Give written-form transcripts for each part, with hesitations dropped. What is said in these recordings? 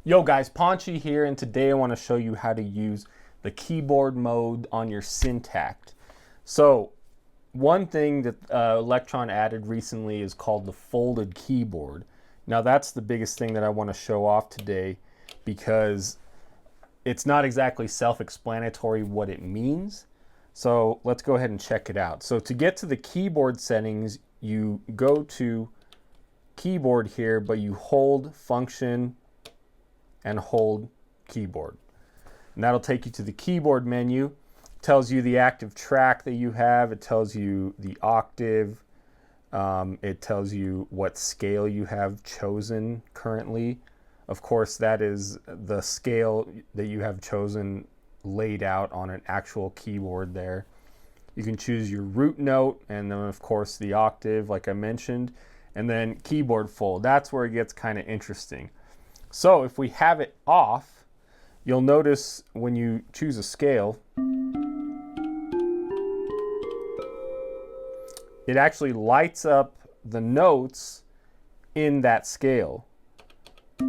Yo guys, Ponchi here, and today I want to show you how to use the keyboard mode on your Syntakt. So one thing that Elektron added recently is called the folded keyboard. Now that's the biggest thing that I want to show off today because it's not exactly self-explanatory what it means. So let's go ahead and check it out. So to get to the keyboard settings, you go to keyboard here, but you hold function and hold keyboard. And that'll take you to the keyboard menu. It tells you the active track that you have. It tells you the octave. It tells you what scale you have chosen currently. Of course, that is the scale that you have chosen laid out on an actual keyboard there. You can choose your root note, and then of course the octave like I mentioned, and then keyboard fold. That's where it gets kind of interesting. So if we have it off, you'll notice when you choose a scale, it actually lights up the notes in that scale,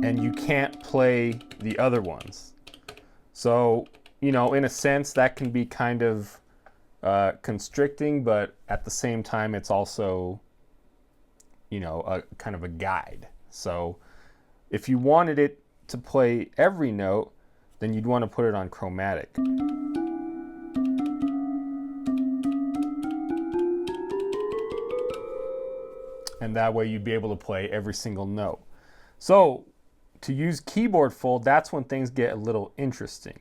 and you can't play the other ones. So, you know, in a sense, that can be kind of constricting, but at the same time, it's also, you know, a kind of a guide. So if you wanted it to play every note, then you'd want to put it on chromatic. And that way you'd be able to play every single note. So to use keyboard fold, that's when things get a little interesting.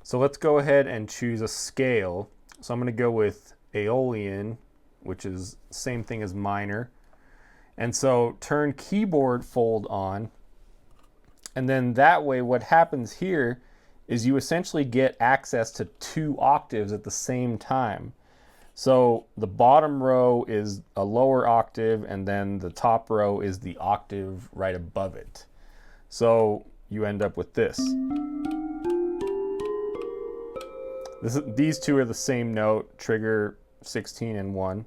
So let's go ahead and choose a scale. So I'm going to go with Aeolian, which is the same thing as minor. And so turn keyboard fold on. And then that way what happens here is you essentially get access to two octaves at the same time. So the bottom row is a lower octave, and then the top row is the octave right above it. So you end up with this. These two are the same note, trigger 16 and 1.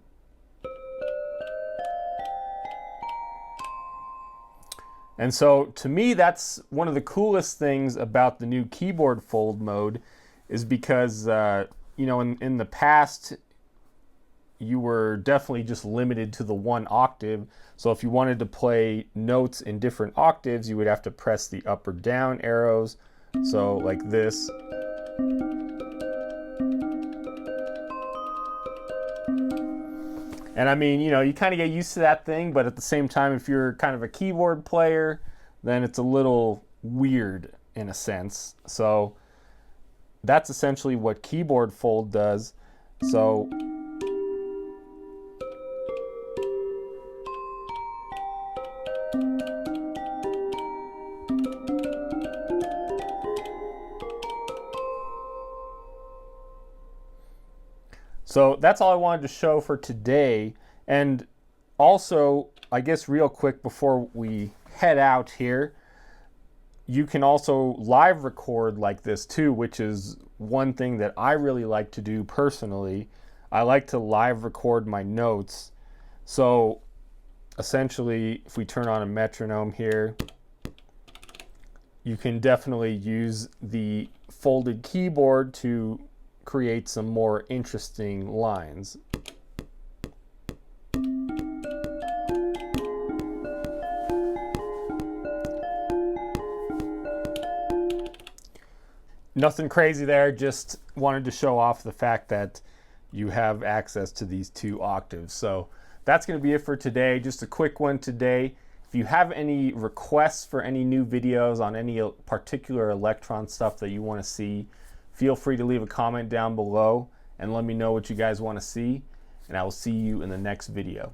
And so to me, that's one of the coolest things about the new keyboard fold mode, is because, you know, in the past, you were definitely just limited to the one octave. So if you wanted to play notes in different octaves, you would have to press the up or down arrows. So like this. And I mean, you know, you kind of get used to that thing, but at the same time, if you're kind of a keyboard player, then it's a little weird in a sense. So that's essentially what keyboard fold does. So that's all I wanted to show for today. And also, I guess real quick before we head out here, you can also live record like this too, which is one thing that I really like to do personally. I like to live record my notes. So essentially, if we turn on a metronome here, you can definitely use the folded keyboard to create some more interesting lines. Nothing crazy there, just wanted to show off the fact that you have access to these two octaves. So that's going to be it for today. Just a quick one today. If you have any requests for any new videos on any particular Elektron stuff that you want to see, feel free to leave a comment down below and let me know what you guys want to see, and I will see you in the next video.